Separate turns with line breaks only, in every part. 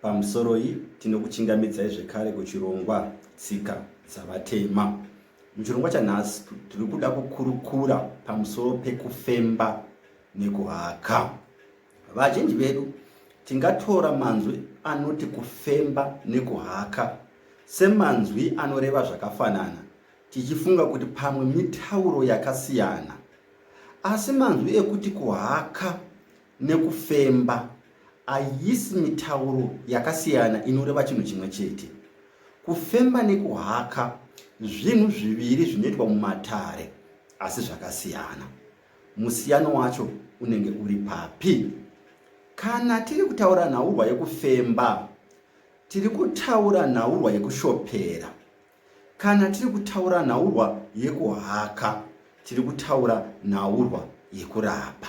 Pamusoro iyi tinokuchingamidzai zvekare kuchirongwa tsika dzavatema. Muchirongwa chanhasi tiri kuda kukurukura pamusoro pekufemba nekuhaka. Vazhinji vedu tingatora manzwi anoti kufemba nekuhaka semanzwi anoreva zvakafanana, tichifunga kuti pamwe mitauro yakasiyana. Asi manzwi ekuti kuhaka nekufemba haisi mitauro yakasiyana inoreva chinhu chimwe chete. Kufemba nekuhaka zvinhu zviviri zvinoitwa mumatare asi zvakasiyana. Musiyano wacho unenge uri papi? Kana tiri kutaura nhaurwa yekufemba, tiri kutaura nhaurwa yekushopera. Kana tiri kutaura nhaurwa yekuhaka, tiri kutaura nhaurwa yekurapa.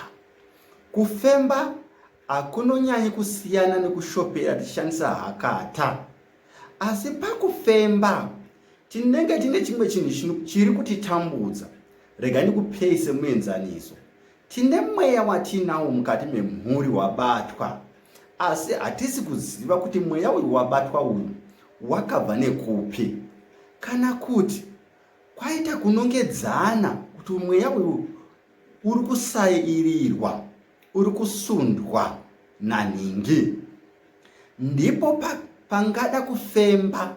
Kufemba hakunonyanyi kusiyana nekushopera tichishandisa hakata. Asi pakufemba tinenge tine chimwe chinhu chiri kutitambudza. Regai ndikupei semuenzaniso. Tine mweya watinawo mukati memhuri wabatwa, asi hatisi kuziva kuti mweya uyu wabatwa uyu wakabva nekupi. Kana kuti kwaita kunongedzana kuti mweya uyu uri kusairirwa, uri kusundwa naningi. Ndipo pangada kufemba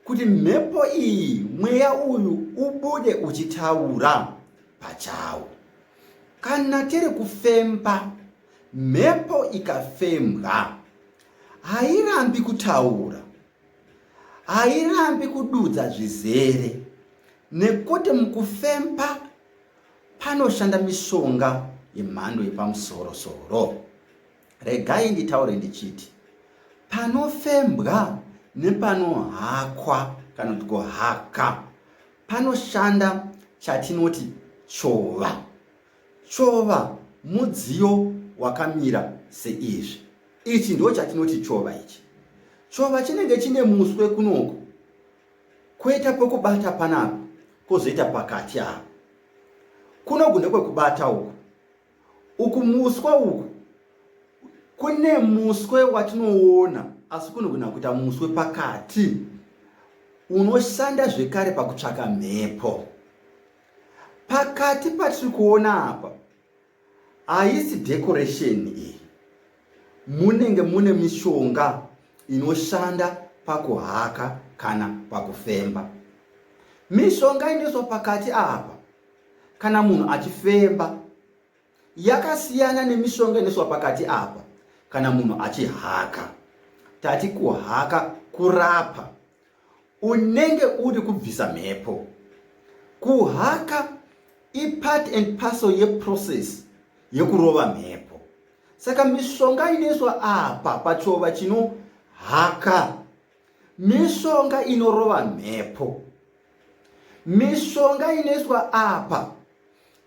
kuti mhepo iyi, mweya uyu ubude uchitaura pachawo. Kana tiri kufemba, mhepo ikafembwa hairambi kutaura, hairambi kududza zvizere, nekuti mukufemba panoshanda mishonga yemhando yepamusoro-soro. Regai nditaure ndichiti panofembwa nepanohakwa kana kuti kuhaka panoshanda chatinoti chova. Chova mudziyo wakamira seizvi. Ichi ndo chatinoti chova ichi. Chova chinenge chine muswe kunoko, koita pokubata panapa, kozoita pakati apa. Kunoku ndekwekubata uku. Uku muswe uku kune muswe watinoona, asi kunogona kuita muswe pakati unoshanda zvekare pakutsvaka mhepo. Pakati patiri kuona apa haisi decoration iyi, munenge mune mishonga inoshanda pakuhaka kana pakufemba. Mishonga inoiswa pakati apa kana munhu achifemba yakasiyana nemishonga inoiswa pakati apa kana munhu achihaka. Tati kuhaka kurapa, unenge uri kubvisa mhepo. Kuhaka part and parcel yeprocess yekurova mhepo. Saka mishonga inoiswa apa pachova chinohaka, mishonga inorova mhepo. Mishonga inoiswa apa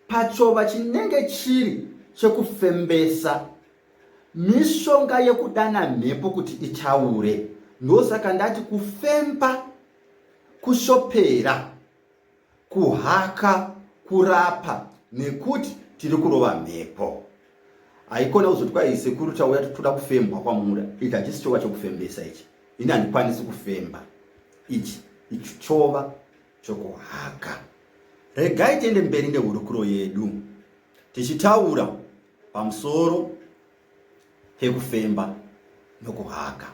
pachova chinenge chiri chekufembesa, mishonga yekudana mhepo kuti itaure. Ndosaka ndati kufemba, kushopera, kuhaka, kurapa, nekuti tiri kurova mhepo. Haikona kuzoti kwai sekuru tauya toda kufembwa kwamura, ichi hachisi chova chekufembesa ichi. Ini handikwanisi kufemba. Ichi chova chokuhaka. Regai tiende mberi nehurukuro yedu tichitaura pamusoro pekufemba nokuhaka.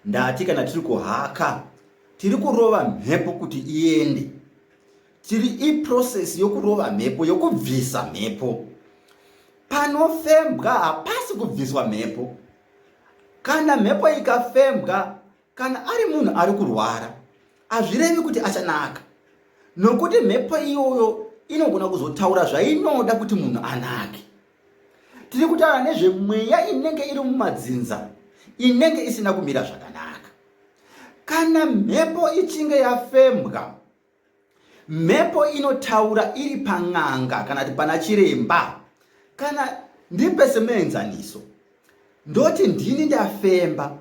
Ndati kana tiri kuhaka, tiri kurova mhepo kuti iende. Tiri iprocess yokurova mhepo, yokubvisa mhepo. Panofembwa hapasi kubviswa mhepo. Kana mhepo ikafembwa, kana ari munhu ari kurwara, hazvirevi kuti achanaka, nokuti mhepo iyoyo inogona kuzotaura zvainoda kuti munhu anake. Tiri kutaura nezvemweya inenge iri mumadzinza, inenge isina kumira zvakanaka. Kana mhepo ichinge yafembwa, mhepo inotaura iri pan'anga kana kuti pana chiremba. Kana ndipe semuenzaniso, ndoti ndini ndafemba,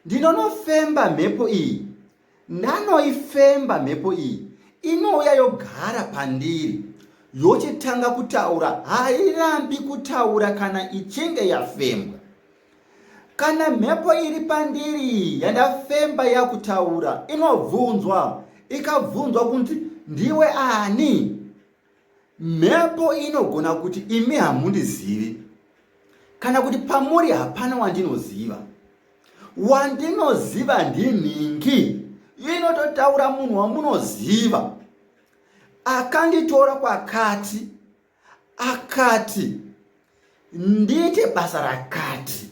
ndinonofemba mhepo iyi, ndanoifemba mhepo iyi, inouya yogara pandiri, yochitanga kutaura, hairambi kutaura kana ichinge yafembwa. Kana mhepo iri pandiri yandafemba yakutaura inobvunzwa, ikabvunzwa kuti ndiwe ani, mhepo inogona kuti imi hamundizivi, kana kuti pamuri hapana wandinoziva. Wandinoziva ndinhingi, inototaura munhu wamunoziva. Akanditora kwakati, akati ndiite basa rakati.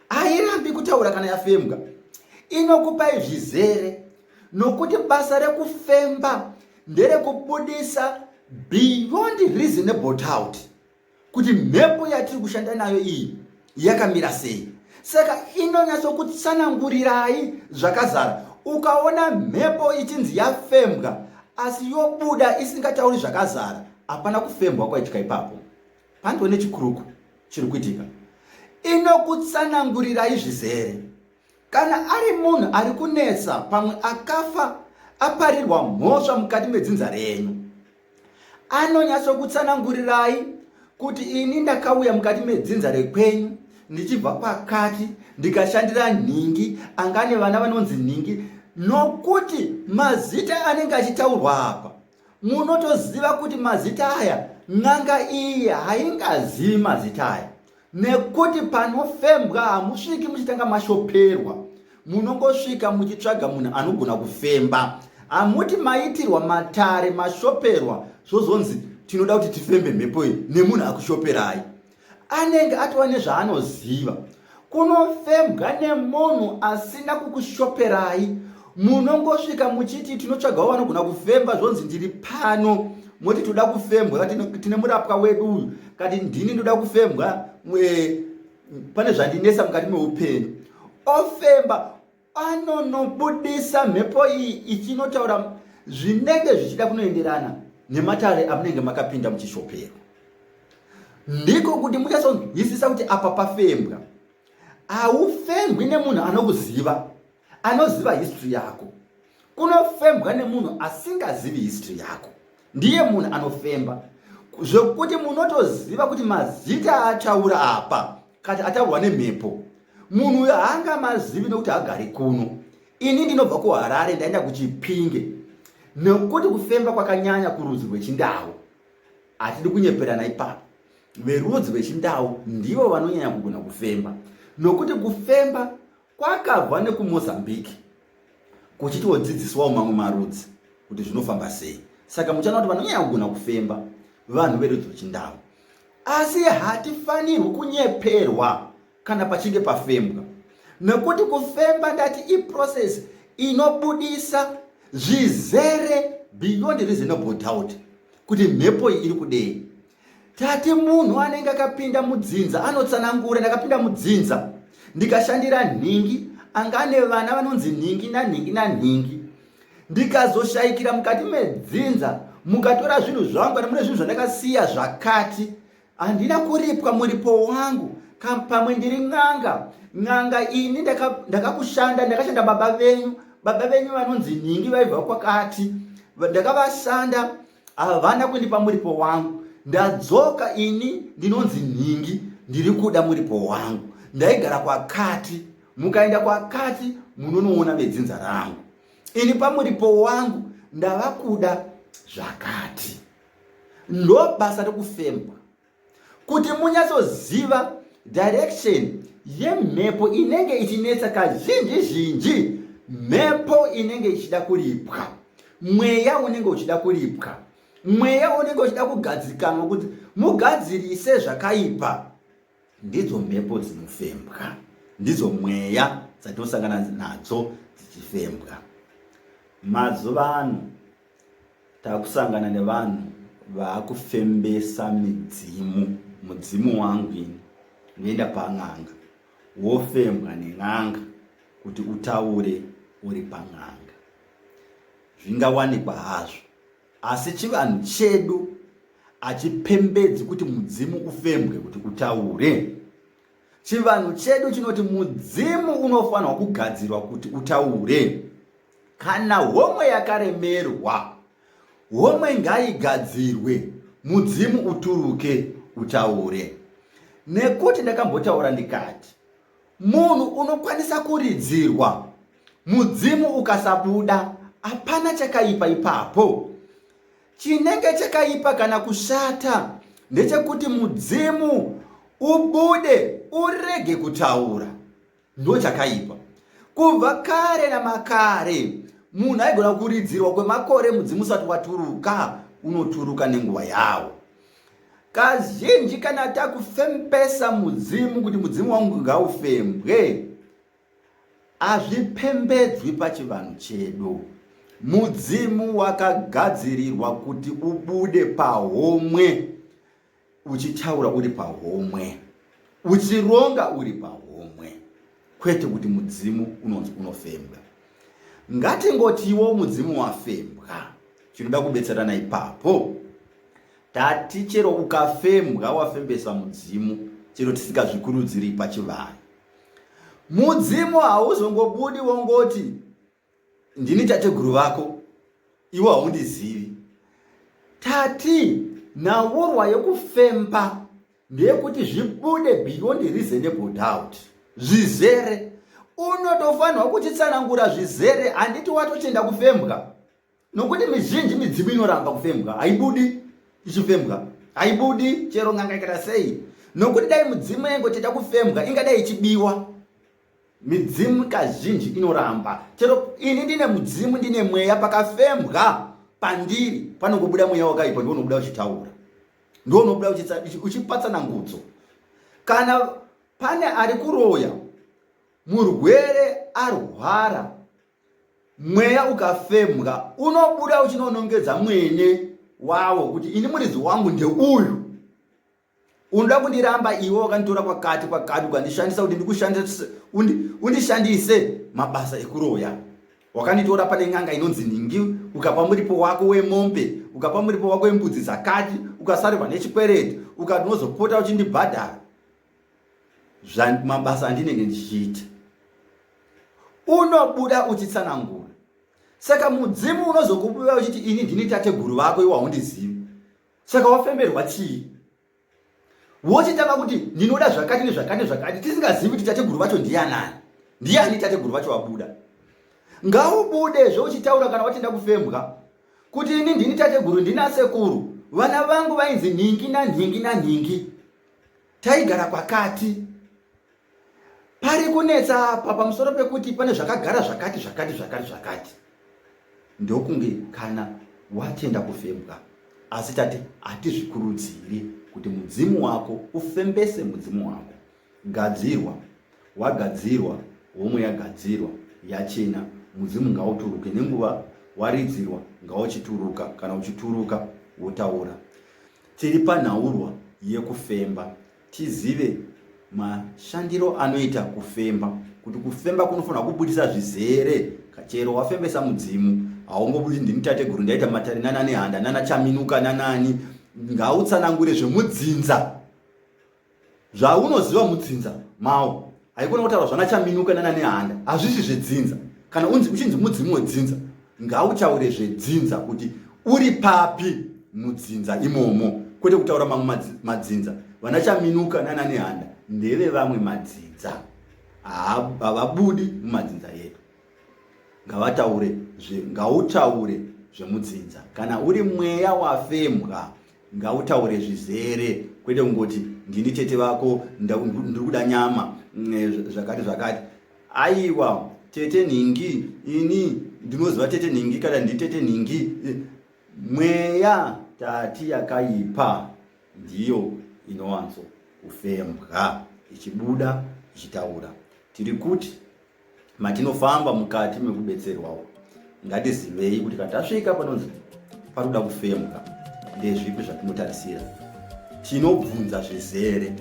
Hairambi kutaura kana yafembwa, inokupai zvizere, nokuti basa rekufemba nderekubudisa beyond reasonable doubt kuti mhepo yatiri kushanda nayo iyi yakamira sei. Saka inonyatsokutsanangurirai zvakazara. Ukaona mhepo ichinzi yafembwa asi yobuda isingatauri zvakazara, hapana kufembwa kwaitika ipapo. Pandone chikuruku chiri kuitika. Inokutsanangurirai zvizere. Kana ari munhu ari kunetsa, pamwe akafa aparirwa mhosva mukati medzinza renyu, anonyatsokutsanangurirai kuti ini ndakauya mukati medzinza rekwenyu ndichibva kwakati ndikashandira nhingi, angane vana vanonzi nhingi, nokuti mazita anenge achitaurwa apa munotoziva kuti mazita aya n'anga iyi haingazivi mazita aya, nekuti panofembwa hamusviki muchitanga mashoperwa, munongosvika muchitsvaga munhu anogona kufemba. Hamuti maitirwa matare mashoperwa zvozonzi tinoda kuti tifembe mhepo iyi nemunhu akushoperai. Anenge atova nezvaanoziva. Kunofembwa nemunhu asina kukushoperai, munongosvika muchiti tinotsvagawo vanogona kufemba, zvonzi ndiri pano, moti toda kufembwa, tine murapwa wedu uyu, kati ndini ndoda kufembwa, pane zvandinesa mukati meupenyu. Ofemba anonobudisa mhepo iyi ichinotaura zvinenge zvichida kunoenderana nematare amunenge makapinda muchishopero. Ndiko kuti muchazonzwisisa kuti apa pafembwa. Haufembwi nemunhu anokuziva, anoziva history yako. Kunofembwa nemunhu asingazivi history yako, ndiye munhu anofemba. Zvokuti munotoziva kuti mazita ataura apa kati ataurwa nemhepo, munhu uyo haangamazivi nokuti hagari kuno. Ini ndinobva kuHarare ndaenda kuChipinge, nekuti kufemba kwakanyanya kurudzi rwechiNdau. Hatidi kunyeperana ipapo. Verudzi rwechiNdau ndivo vanonyanya kugona kufemba, nokuti kufemba kwakabva nekuMozambique kuchitodzidziswawo mamwe marudzi kuti zvinofamba sei. Saka muchaona kuti vanonyanya kugona kufemba vanhu verudzi rwechiNdau. Asi hatifanirwi kunyeperwa kana pachinge pafembwa, nekuti kufemba ndati iprocess inobudisa zvizere beyond reasonable doubt kuti mhepo iyi iri kudei. Tati munhu anenge akapinda mudzinza anotsanangura, ndakapinda mudzinza ndikashandira nhingi, angane vana vanonzi nhingi nanhingi nanhingi, ndikazoshayikira mukati medzinza, mukatora zvinhu zvangu, kana mune zvinhu zvandakasiya zvakati, handina kuripwa muripo wangu. Pamwe ndiri n'anga, n'anga ini ndakakushanda, ndakashanda baba venyu vanonzi nhingi vaibva kwakati, ndakavashanda, havana kundipa muripo wangu. Ndadzoka ini ndinonzi nhingi, ndiri kuda muripo wangu. Ndaigara kwakati, mukaenda kwakati munonoona vedzinza rangu. Ini pamuripo wangu ndava kuda zvakati. Ndo basa rekufembwa, kuti munyatsoziva direction yemhepo inenge ichinetsa kazhinji zhinji, mhepo inenge ichida kuripwa, mweya unenge uchida kuripwa, mweya unenge uchida kugadzikanwa kuti mugadzirise zvakaipa. Ndidzo mhepo dzinofembwa, ndidzo mweya dzatinosangana nadzo dzichifembwa. Mazuva ano takusangana nevanhu vaakufembesa midzimu. Mudzimu wangu ini unoenda pan'anga, wofembwa nen'anga kuti utaure uri pan'anga. Zvingawanikwa hazvo, asi chivanhu chedu achipembedzi kuti mudzimu ufembwe kuti utaure. Chivanhu chedu chinoti mudzimu unofanirwa kugadzirwa kuti utaure. Kana homwe yakaremerwa, homwe ngaigadzirwe, mudzimu uturuke utaure. Nekuti ndakambotaura ndikati, munhu unokwanisa kuridzirwa. Mudzimu ukasabuda, hapana chakaipa ipapo. Chinenge chakaipa kana kushata ndechekuti mudzimu ubude, urege kutaura, ndo chakaipa. Kubva kare namakare munhu aigona kuridzirwa kwemakore mudzimu usati waturuka, unoturuka nenguva yawo. Kazhinji kana takufembesa mudzimu kuti mudzimu wangu ngaufembwe, hazvipembedzwi pachivanhu chedu. Mudzimu wakagadzirirwa kuti ubude pahomwe, uchitaura uri pahomwe, uchironga uri pahomwe, kwete kuti mudzimu unonzi unofembwa. Ngatingotiwo mudzimu wafembwa, chinoda kubetserana ipapo. Tati chero ukafembwa wafembesa mudzimu, chero tisingazvikurudziri pachivanhu, mudzimu hauzongobudi wongoti ndini tateguru vako, iwe haundizivi. Tati nhaurwa yekufemba ndeyekuti zvibude beyond reasonable doubt, zvizere. Unotofanirwa kuchitsanangura zvizere, handiti watochenda kufembwa, nokuti mizhinji midzimu inoramba kufembwa, haibudi ichifembwa, haibudi chero ng'anga sei, nokuti dai mudzimu yangotenda kufembwa ingadai ichibiwa. Midzimu kazhinji inoramba. Chero ini ndine mudzimu, ndine mweya, pakafembwa pandiri panongobuda mweya wakaipa, ndiwo unobuda uchitaura, ndiwo unobuda uchipatsana ngudzo. Kana pane ari kuroya, murwere arwara, mweya ukafembwa, unobuda uchinonongedza mwene wawo kuti ini muridzi wangu ndeuyu, unoda kundiramba iwe wakanditora kwakati ukandishandisa kuti undishandise mabasa ekuroya. Wakanditora pane ng'anga inonzi ningi, ukapa muripo wako wemombe, ukapa muripo wako wembudzi dzakati, ukasarirwa nechikwereti, ukati unozopota uchindibhadhara. Mabasa andinenge ndichiita, unobuda uchitsanangura. Saka mudzimu unozokubuda uchiti ini ndini tateguru vako, iwe haundizivi. Saka wafemberwa chii? Wochitanga kuti ndinoda zvakati nezvakati nezvakati, tisingazivi kuti tateguru vacho ndianani, ndiani tateguru vacho wabuda. Ngaubude zvouchitaura kana watenda kufembwa kuti ini ndini tateguru, ndina sekuru, vana vangu vainzi nhingi nanhingi nanhingi, taigara kwakati. Pari kunetsa apa pamusoro pekuti pane zvakagara zvakati zvakati zvakati zvakati, ndokunge kana watenda kufembwa. Asi tati hatizvikurudziri kuti mudzimu wako ufembese mudzimu wako. Gadzirwa, wagadzirwa, homwe yagadzirwa, yachena, mudzimu ngauturuke nenguva waridzirwa, ngauchituruka. Kana uchituruka wotaura. Tiri panhaurwa yekufemba, tizive mashandiro anoita kufemba, kuti kufemba kunofanira kubudisa zvizere. Chero wafembesa mudzimu, haungobudi ndini tateguru, ndaita matare nana nehanda nana chaminuka nanani. Ngautsanangure zvemudzinza, zvaunoziva mudzinza mawo. Haikona kutaura zvana chaminuka nana nehanda, hazvisi zvedzinza. Kana uchinzi mudzimu wedzinza, ngauchaure zvedzinza kuti uri papi mudzinza imomo, kwete kutaura mamwe madzinza. Vana chaminuka nana nehanda ndeve vamwe madzinza, havabudi mumadzinza yedu. Ngautaure zvemudzinza. Kana uri mweya wafembwa, ngautaure zvizere, kwete kungoti ndini tete vako, ndiri kuda nyama, zvakati zvakati. Aiwa tete nhingi, ini ndinoziva tete nhingi, kana ndiri tete nhingi. Mweya tati yakaipa ndiyo inowanzo kufembwa, ichibuda ichitaura. Tiri kuti matinofamba mukati mekubetserwawo, ngatizivei kuti kana tasvika panonzi parikuda kufembwa, ndezvipi zvatinotarisira. Tinobvunza zvizere.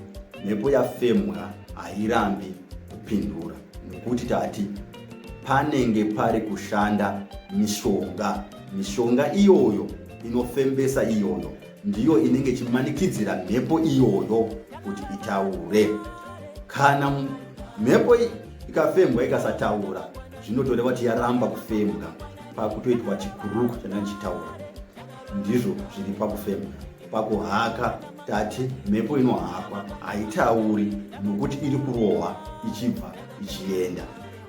Mhepo yafembwa hairambi kupindura, nekuti tati panenge pari kushanda mishonga iyoyo inofembesa, iyoyo ndiyo inenge chimanikidzira mhepo iyoyo kuti itaure. Kana mhepo ikafembwa ikasataura, zvinotoreva kuti yaramba kufembwa, pakutoitwa chikuruku chanenge chichitaura. Ndizvo zviri pakufembwa, pakuhaka tati mhepo inohakwa haitauri nokuti iri kurova ichibva ichienda.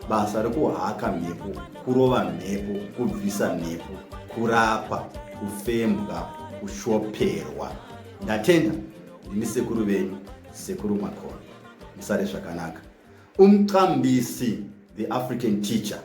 Basa rekuhaka mhepo, kurova mhepo, kubvisa mhepo, kurapa, kufembwa, kushoperwa. Ndatenda ndini sekuru venyu, sekuru Makona. Musare zvakanaka. Umqambisi, the African teacher.